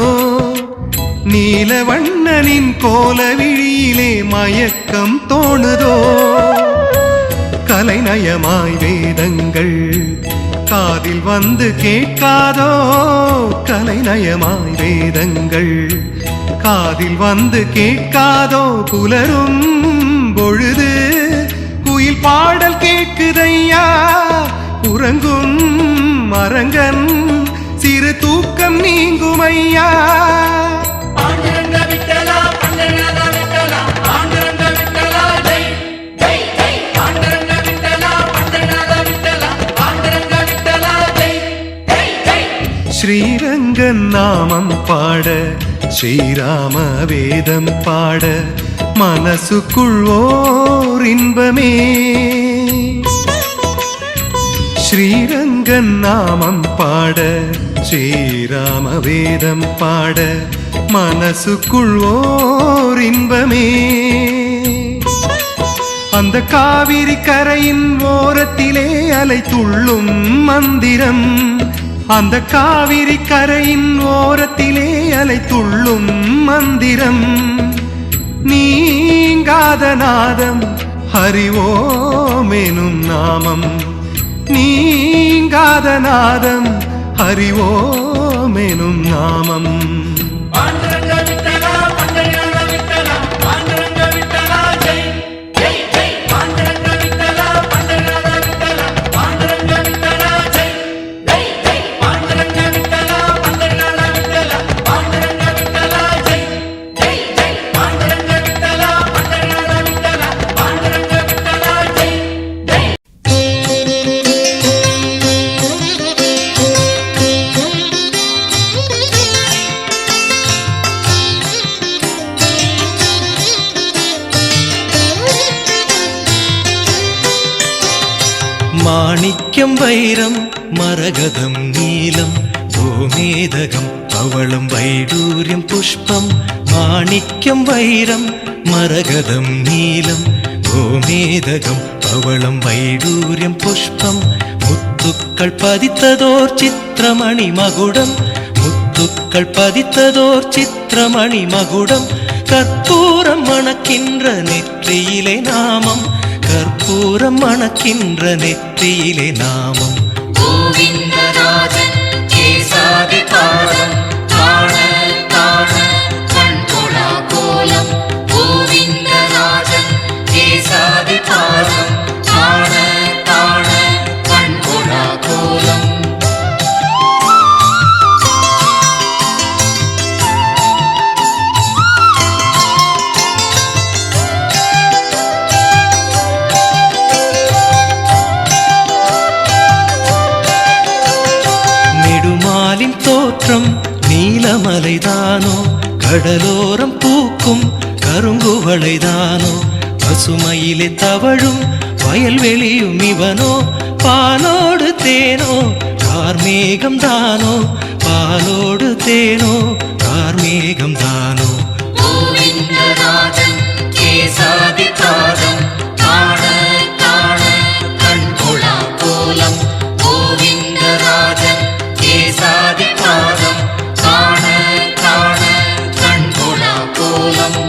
நீலவண்ணனின் கோல விழியிலே மயக்கம் தோணுதோ. கலைநயமாய் வேதங்கள் காதில் வந்து கேட்காதோ. கலைநயமாய் வேதங்கள் காதில் வந்து கேட்காதோ. புலரும் பொழுது குயில் பாடல் கேட்குதையா. உறங்கும் மரங்கன் சிறு தூக்கம் நீங்குமையா. ஸ்ரீரங்கன் நாமம் பாட ஸ்ரீராம வேதம் பாட மனசுக்குள் ஓர் இன்பமே. ஸ்ரீரங்கன் நாமம் பாட ஸ்ரீராம வேதம் பாட மனசுக்குள் ஓர் இன்பமே. அந்த காவிரி கரையின் ஓரத்திலே அலை துள்ளும் மந்திரம். அந்த காவிரி கரையின் ஓரத்திலே அலை துள்ளும் மந்திரம். நீங்காத நாதம் ஹரி ஓம் எனும் நாமம். நீங்காத நாதம் ஹரி ஓம் எனும் நாமம். மாணிக்கம் வைரம் மரகதம் நீலம் கோமேதகம் பவளம் வைடூரியம் புஷ்பம். மாணிக்கம் வைரம் மரகதம் நீலம் கோமேதகம் பவளம் வைடூரியம் புஷ்பம். முத்து முத்துக்கள் பதித்ததோர் சித்திரமணி மகுடம், முத்துக்கள் பதித்ததோர் சித்திரமணி மகுடம், கற்பூரம் மணக்கின்ற நெற்றியிலே நாமம், கற்பூரம் மணக்கின்ற நெற்றியிலே நாமம். கோவிந்தராஜன் கேசாதி பாதம் காண காண கண்கொளா கோலம், கோவிந்தராஜன் கேசாதி பாதம் காண காண கண்கொளா கோலம். நெடுமாலின் தோற்றம் நீலமலைதானோ, கடலோரம் பூக்கும் கருங்குவளைதானோ, பசுமையிலே தவழும் வயல்வெளியும் இவனோ, பாலோடு தேனோ கார்மேகம் தானோ, பாலோடு தேனோ கார்மேகம் தானோ. கோவிந்தராஜன் கேசாதி பாதம் காண காண கண்கொளா கோலம், கோவிந்தராஜன் கேசாதி பாதம் காண காண கண்கொளா கோலம்.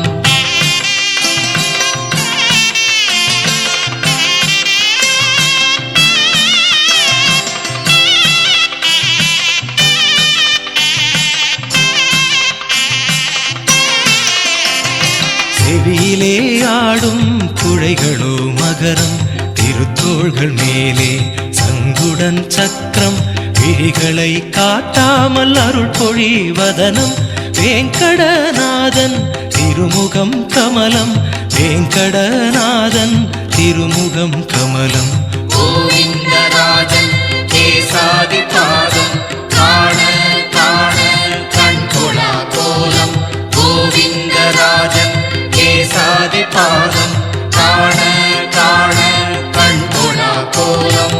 செவியிலே ஆடும் குழைகளோ மகரம், திருத்தோள்கள் மேலே சங்குடன் சக்கரம், விழிகளை காட்டாமல் அருள் பொழிவதனம், வேங்கடநாதன் திருமுகம் கமலம், வேங்கடநாதன் திருமுகம் கமலம். கோவிந்தராஜன் கேசாதி பாதம் காண காண கண்கொளா கோலம், கோவிந்தராஜன் கேசாதி பாதம் காண காண கண்கொளா கோலம்.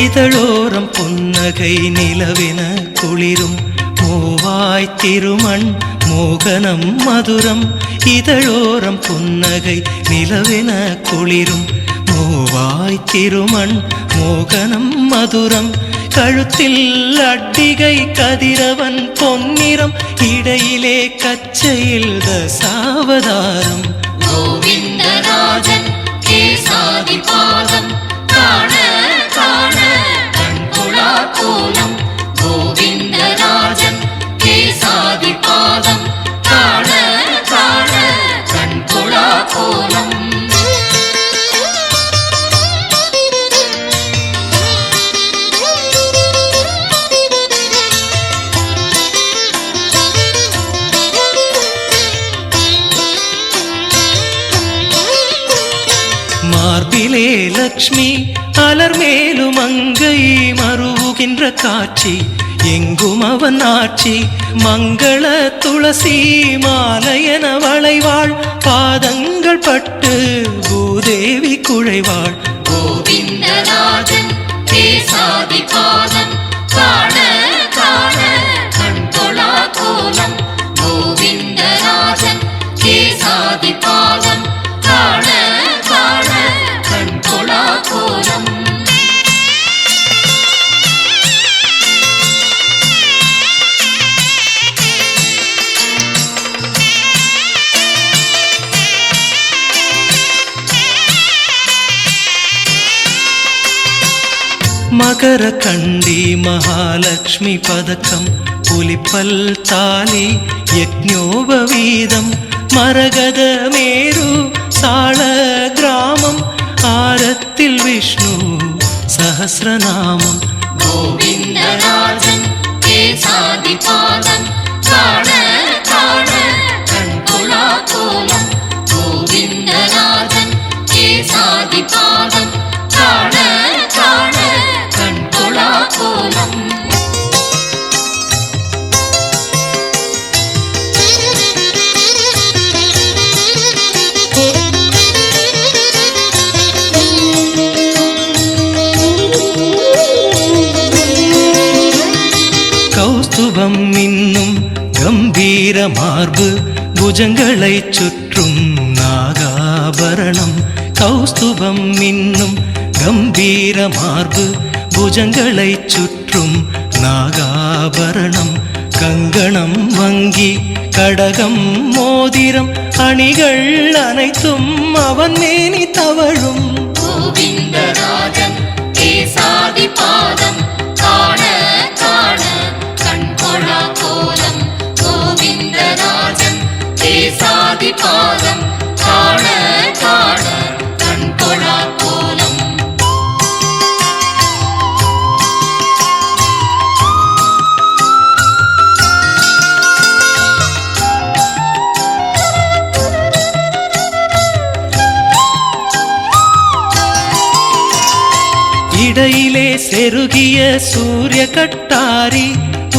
இதழோரம் புன்னகை நிலவென குளிரும், மூவாய் திருமண் மோகனம் மதுரம், இதழோரம் புன்னகை நிலவென குளிரும், மூவாய் திருமண் மோகனம் மதுரம், கழுத்தில் அட்டிகை கதிரவன் பொன்னிறம், இடையிலே கச்சையில் தசாவதாரம். கோவிந்தராஜன் கேசாதி பாதம் காண காண கண்கொளா கோலம், கோவிந்தராஜன் கேசாதி பாதம் காண காண கண்கொளா கோலம். மார்பிலே லக்ஷ்மி அலர்மேலும் அங்கை மருவுகின்ற காட்சி, எங்கும் அவன் ஆட்சி, மங்கள துளசி மாலையன வளைவாள், பாதங்கள் பட்டு பூதேவி குழைவாள். கோவிந்தராஜன் கேசாதி பாதம் காண காண கண்கொளா கோலம், கோவிந்தராஜன் கேசாதி பாதம் காண காண கண்கொளா கோலம். மகர கண்டி மகாலட்சுமி பதக்கம், புலிப்பல் தாலி யக்ஞோபவீதம், மரகத மேரு சாள கிராமம், ஆரத்தில் விஷ்ணு சஹஸ்ரநாமம். கோவிந்தராஜன் கேசாதி பாதம் காண காண கண்கொளா கோலம், கோவிந்தராஜன் கேசாதி பாதம் காண காண கண்கொளா கோலம். மின்னும் கம்பீர மார்பு புஜங்களைச் சுற்றும் நாகாபரணம் கௌஸ்துபம் மின்னும் கம்பீர மார்பு புஜங்களைச் சுற்றும் நாகாபரணம் கங்கணம் வங்கி கடகம் மோதிரம் அணிகள் அனைத்தும் அவன் மேனி தவழும் கோவிந்தராஜன் கேசாதி பாதம் காண காண கண்கொள்ளா கோலம் கோவிந்தராஜன் கேசாதி பாதம் காண காண கண்கொள்ளா கோலம் இடையிலே செருகிய சூரிய கட்டாரி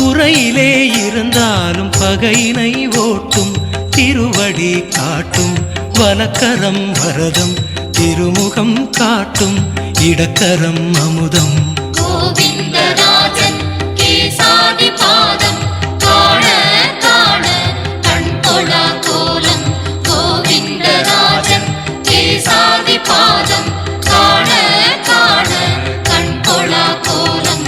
உரையிலே இருந்தாலும் பகையினை ஓட்டும் திருவடி காட்டும் வலக்கரம் வரதம் திருமுகம் காட்டும் இடக்கரம் அமுதம் கோவிந்தராஜன் கேசாதி பாதம் காண காண கண்கொள்ளா கோலம் கோவிந்தராஜன் கேசாதி பாதம் காண காண கண்கொள்ளா கோலம்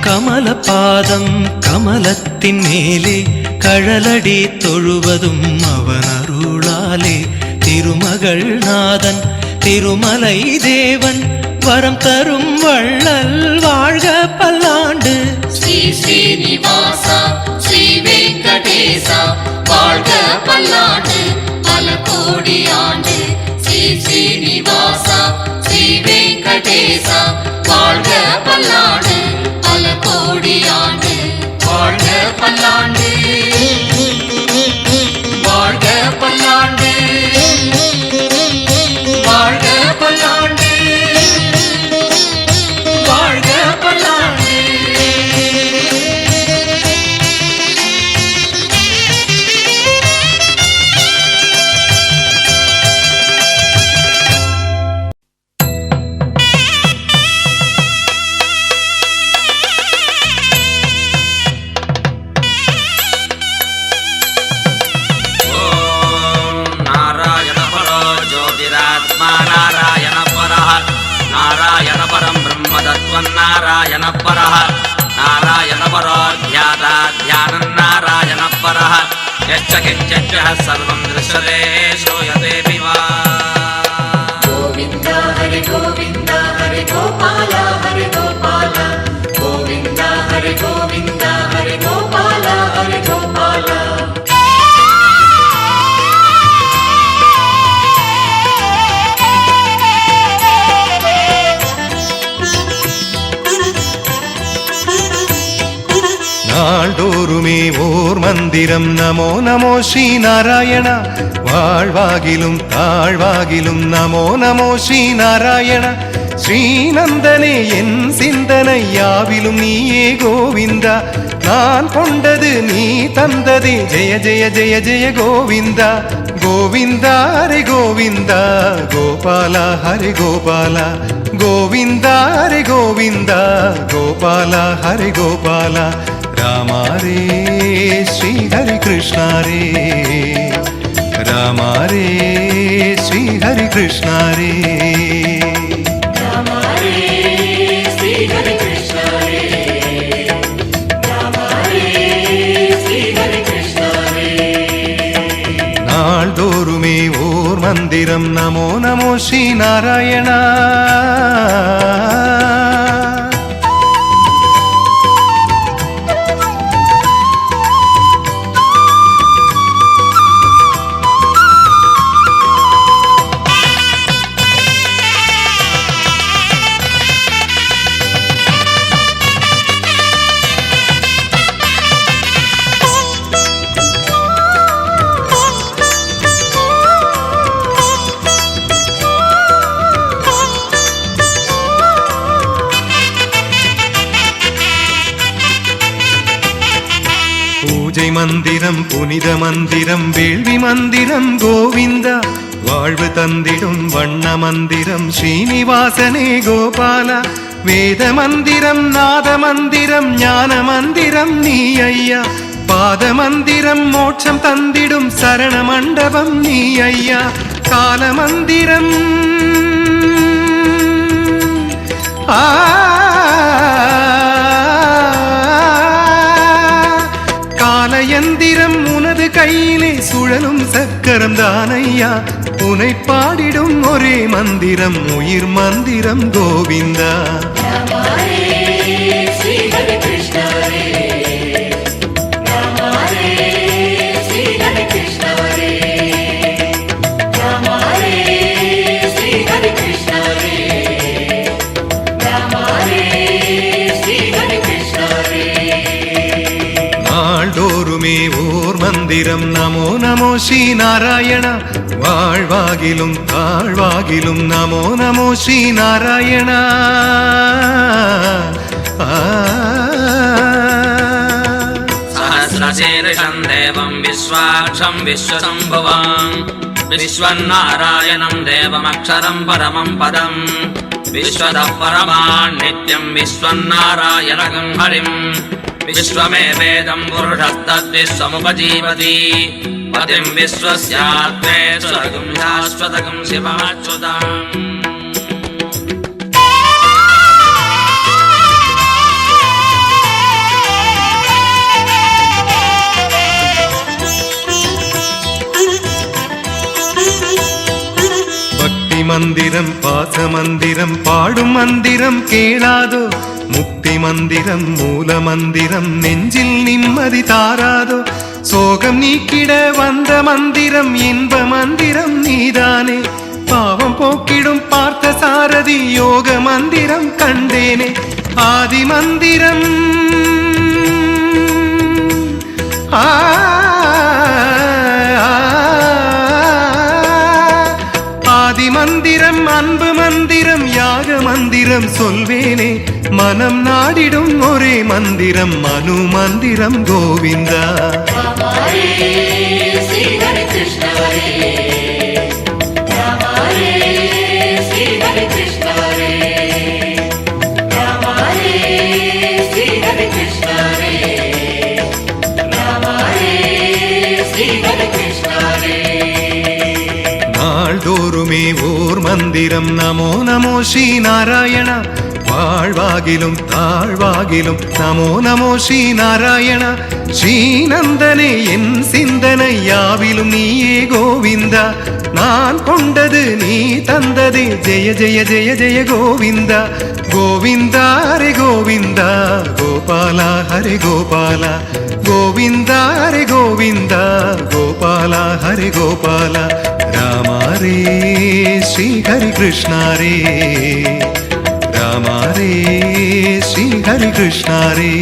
கமல பாதம் கமலத்தின் மேலே கழலடி தொழுவதும் அவன் அருளாலே திருமகள் நாதன் திருமலை தேவன் வரம் தரும் வள்ளல் வாழ்க பல்லாண்டு ஸ்ரீ ஸ்ரீனிவாசா ஸ்ரீ வெங்கடேசா வாழ்க பல்லாண்டு பல கோடி ஆண்டு ஸ்ரீ ஸ்ரீனிவாசா ஸ்ரீ வெங்கடேசா வாழ்க பல்லாண்டு பல கோடி ஆண்டு வாழ்க பல்லாண்டு வாழ்க பல்லாண்டு வாழ்க பல்லாண்டு வாழ்க பல்லாண்டு नारायण परं ब्रह्मतत्त्वन्नारायण परः नारायण परोऽध्यात्मं नारायण परः यच्च किञ्चित् सर्वं दृश्यते श्रूयतेऽपि वा गोविन्द हरि गोविन्द हरि गोपाल हरि गोपाल गोविन्द हरि गोविन्द हरि गोपाल हरि गोपाल நாள்தோறுமே ஓர் மந்திரம் நமோ நமோ ஸ்ரீ நாராயண வாழ்வாகிலும் தாழ்வாகிலும் நமோ நமோ ஸ்ரீ நாராயண ஸ்ரீநந்தனே என் சிந்தனை யாவிலும் நீயே கோவிந்தா நான் கொண்டது நீ தந்ததே ஜெய ஜெய ஜெய ஜெய கோவிந்தா கோவிந்தா ஹரி கோவிந்தா கோபால ஹரி கோபால கோவிந்தா ஹரி கோவிந்தா கோபால ஹரி கோபால रामा रे श्री हरि कृष्णा रे रामा रे श्री हरि कृष्णा रे रामा रे श्री हरि कृष्ण रे रामा रे श्री हरि कृष्ण रे நாள்தோறுமே ஓர் மந்திரம் நமோ நமோ ஸ்ரீ நாராயணா பூஜை மந்திரம் புனித மந்திரம் வேள்வி மந்திரம் கோவிந்தா வாழ்வு தந்திடும் வண்ண மந்திரம் ஸ்ரீனிவாசனே கோபாலா வேத மந்திரம் நாத மந்திரம் ஞான மந்திரம் நீ ஐயா பாத மந்திரம் மோட்சம் தந்திடும் சரண மண்டபம் நீ ஐயா கால மந்திரம் காலயந்திரம் உனது கையிலே சுழலும் சக்கரம் தானையா உனை பாடிடும் ஒரே மந்திரம் உயிர் மந்திரம் கோவிந்தா நாள்தோறுமே ஓர் மந்திரம் நமோ நமோ ஸ்ரீ நாராயணா வாழ்வாகிலும் தாழ்வாகிலும் நமோ நமோ ஸ்ரீ நாராயணா சஹஸ்ரசீர்ஷம் தேவம் விஸ்வாக்ஷம் விஸ்வசம்புவம் விஸ்வநாராயணம் தேவமக்ஷரம் பரமம் பதம் விஸ்வதः பரமான் நித்யம் விஸ்வநாராயணகம் ஹரிம் விஸ்வமேவேதம் புருஷஸ்தத்விஸ்வமுபஜீவதி பதிம் விஸ்வஸ்யாத்மேஸ்வரகும் சாஸ்வதகம் சிவமச்சுதம் மந்திரம் பாச மந்திரம் பாடும் மந்திரம் கேளாதோ முக்தி மந்திரம் மூல மந்திரம் நெஞ்சில் நிம்மதி தாராதோ சோகம் நீக்கிட வந்த மந்திரம் இன்ப மந்திரம் நீதானே பாவம் போக்கிடும் பார்த்த சாரதி யோக மந்திரம் கண்டேனே ஆதி மந்திரம் மந்திரம் அன்பு மந்திரம் யாக மந்திரம் சொல்வேனே மனம் நாடிடும் ஒரே மந்திரம் மனு மந்திரம் கோவிந்தா நாள்தோறுமே ஓர் மந்திரம் நமோ நமோ ஸ்ரீ நாராயணா வாழ்வாகிலும் தாழ்வாகிலும் நமோ நமோ ஸ்ரீ நாராயணா ஸ்ரீநந்தனே என் சிந்தனை யாவிலும் நீயே கோவிந்தா நான் கொண்டது நீ தந்ததே ஜெய ஜெய ஜெய ஜெய கோவிந்தா கோவிந்தா ஹரே கோவிந்தா கோபாலா ஹரே கோபாலா கோவிந்தா ஹரே கோவிந்தா கோபாலா ஹரே கோபாலா ராமா ரே ஸ்ரீ ஹரி கிருஷ்ணா ரே ராமா ரே ஸ்ரீ ஹரி கிருஷ்ணா ரே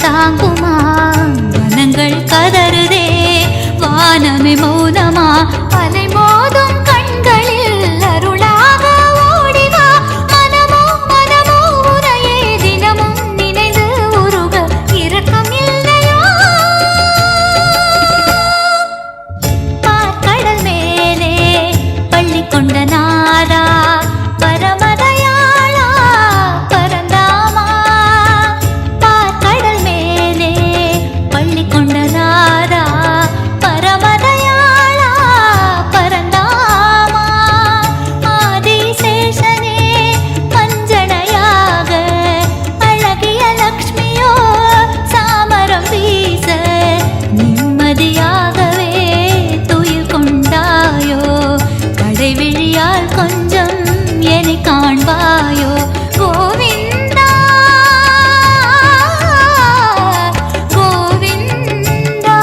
தாங்குமா? வனங்கள் கதறுதே, வானமே மௌனமா? அலை மோதும் கண்களில் அருளாக ஓடிவா. மனமோ மனமோ உனையே தினமும் நினைந்து உருக இரக்கம் இல்லையா? பார்க்கடல் மேலே பள்ளி கொண்ட நாதா, பரமதயாளா பரந்தாமா. பார்க்கடல் மேலே பள்ளி கொண்ட நாதா, பரமதயாளா பரந்தாமா. ஆதிசேஷனே மஞ்சனையாக, அழகிய லக்ஷ்மியோ சாமரம் வீச, நிம்மதியாகவே துயில் கொண்டாயோ. கடைவிழியால் கொஞ்சம் என்னை காண்பாயோ? கோவிந்தா கோவிந்தா.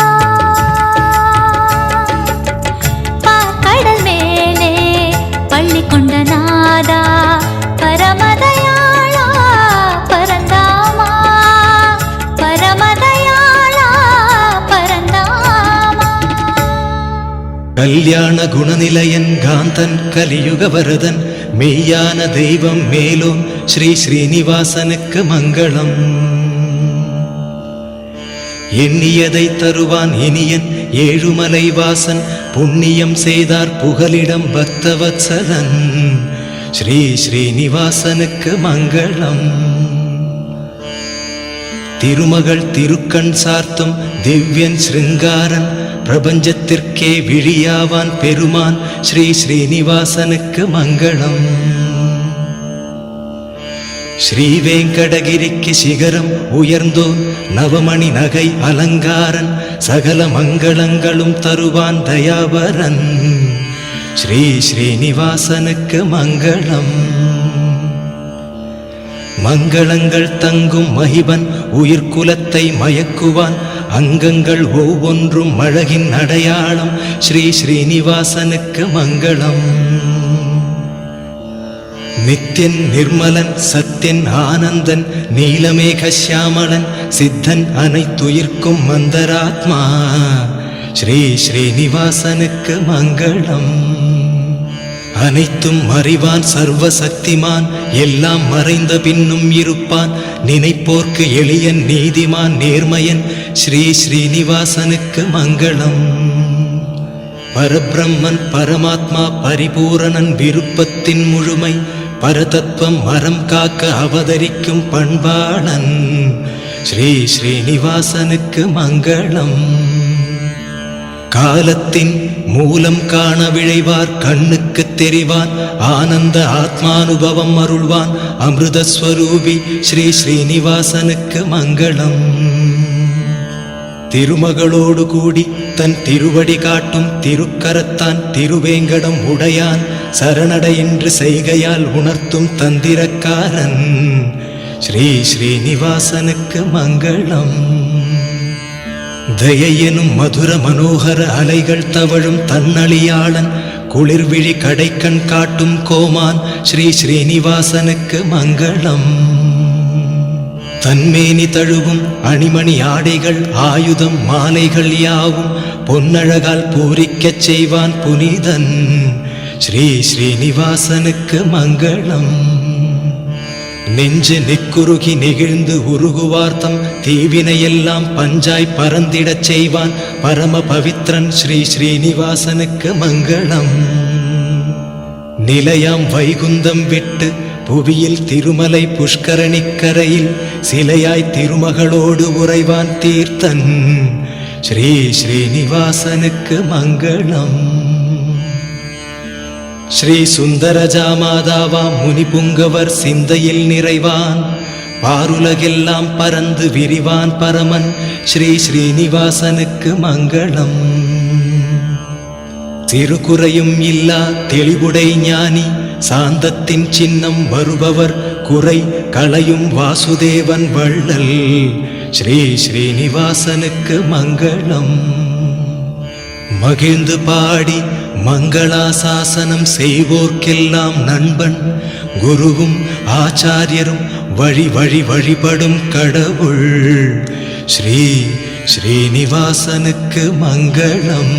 பார்க்கடல் மேலே பள்ளி கொண்ட நாதா, பரமதயாளா பரந்தாமா. பரமதயாளா பரந்தாமா. கல்யாண குணநிலையன் காந்தன் கலியுக வரதன் மெய்யான தெய்வம் மேலும் ஸ்ரீ ஸ்ரீனிவாசனுக்கு மங்களம். எண்ணியதை தருவான் இனியன் ஏழுமலை வாசன், புண்ணியம் செய்தார் புகலிடம் பக்தவத்சலன். ஸ்ரீ ஸ்ரீனிவாசனுக்கு மங்களம். திருமகள் திருக்கண் சார்த்தும் திவ்யன் ஸ்ருங்காரன், பிரபஞ்சத்திற்கே விழியாவான் பெருமான். ஸ்ரீ ஸ்ரீனிவாசனுக்கு மங்களம். ஸ்ரீவேங்கடகிரிக்கு சிகரம் உயர்ந்தோன், நவமணி நகை அலங்காரன், சகல மங்களங்களும் தருவான் தயாபரன். ஸ்ரீ ஸ்ரீனிவாசனுக்கு மங்களம். மங்களங்கள் தங்கும் மகிபன், உயிர்குலத்தை மயக்குவான், அங்கங்கள் ஒவ்வொன்றும் அழகின் அடையாளம். ஸ்ரீ ஸ்ரீனிவாசனுக்கு மங்களம். நித்யன் நிர்மலன் சத்யன் ஆனந்தன், நீலமேக சியாமளன் சித்தன், அனைத்துயிர்க்கும் மந்தராத்மா. ஸ்ரீ ஸ்ரீனிவாசனுக்கு மங்களம். அனைத்தும் அறிவான் சர்வசக்திமான், எல்லாம் மறைந்த பின்னும் இருப்பான், நினைப்போர்க்கு எளியன் நீதிமான் நேர்மையன். ஸ்ரீ ஸ்ரீனிவாசனுக்கு மங்களம். பரபிரம்மன் பரமாத்மா பரிபூரணன், விருப்பத்தின் முழுமை பரதத்துவம் மரம் காக்க அவதரிக்கும் பண்பாளன். ஸ்ரீ ஸ்ரீனிவாசனுக்கு மங்களம். காலத்தின் மூலம் காண விழைவார், கண்ணுக்கு தெரிவான், ஆனந்த ஆத்மானுபவம் அருள்வான், அமிர்தஸ்வரூபி. ஸ்ரீ ஸ்ரீனிவாசனுக்கு மங்களம். திருமகளோடு கூடி தன் திருவடி காட்டும் திருக்கரத்தான், திருவேங்கடம் உடையான், சரணடை என்று செய்கையால் உணர்த்தும் தந்திரக்காரன். ஸ்ரீ ஸ்ரீனிவாசனுக்கு மங்களம். தயையெனும் மதுர மனோகர அலைகள் தவழும் தன்னழியாளன், குளிர்விழி கடைக்கண் காட்டும் கோமான். ஸ்ரீ ஸ்ரீனிவாசனுக்கு மங்களம். தன்மேனி தழுவும் அணிமணி ஆடைகள், ஆயுதம் மாலைகள் யாவும் பொன்னழகால் பூரிக்கச் செய்வான் புனிதன். ஸ்ரீ ஸ்ரீனிவாசனுக்கு மங்களம். நெஞ்சு நெக்குருகி நெகிழ்ந்து உருகுவார்த்தம், தீவினையெல்லாம் பஞ்சாய் பறந்திடச் செய்வான் பரம பவித்ரன். ஸ்ரீ ஸ்ரீனிவாசனுக்கு மங்களம். நிலையாம் வைகுந்தம் விட்டு புவியில் திருமலை புஷ்கரணிக்கரையில், சிலையாய் திருமகளோடு உறைவான் தீர்த்தன். ஸ்ரீ ஸ்ரீனிவாசனுக்கு மங்களம். ஸ்ரீ சுந்தரஜாமாதாவாம் முனிபுங்கவர் சிந்தையில் நிறைவான், பாருலகெல்லாம் பறந்து விரிவான் பரமன். ஸ்ரீ ஸ்ரீனிவாசனுக்கு மங்களம். சிறுகுறையும் இல்லா தெளிவுடை ஞானி, சாந்தத்தின் சின்னம் வருபவர், குறை களையும் வாசுதேவன் வள்ளல். ஸ்ரீ ஸ்ரீனிவாசனுக்கு மங்களம். மகிழ்ந்து பாடி மங்களாசாசனம் செய்வோர்க்கெல்லாம் நண்பன், குருவும் ஆச்சாரியரும் வழி வழி வழிபடும் கடவுள் ஸ்ரீ ஸ்ரீனிவாசனுக்கு மங்களம்.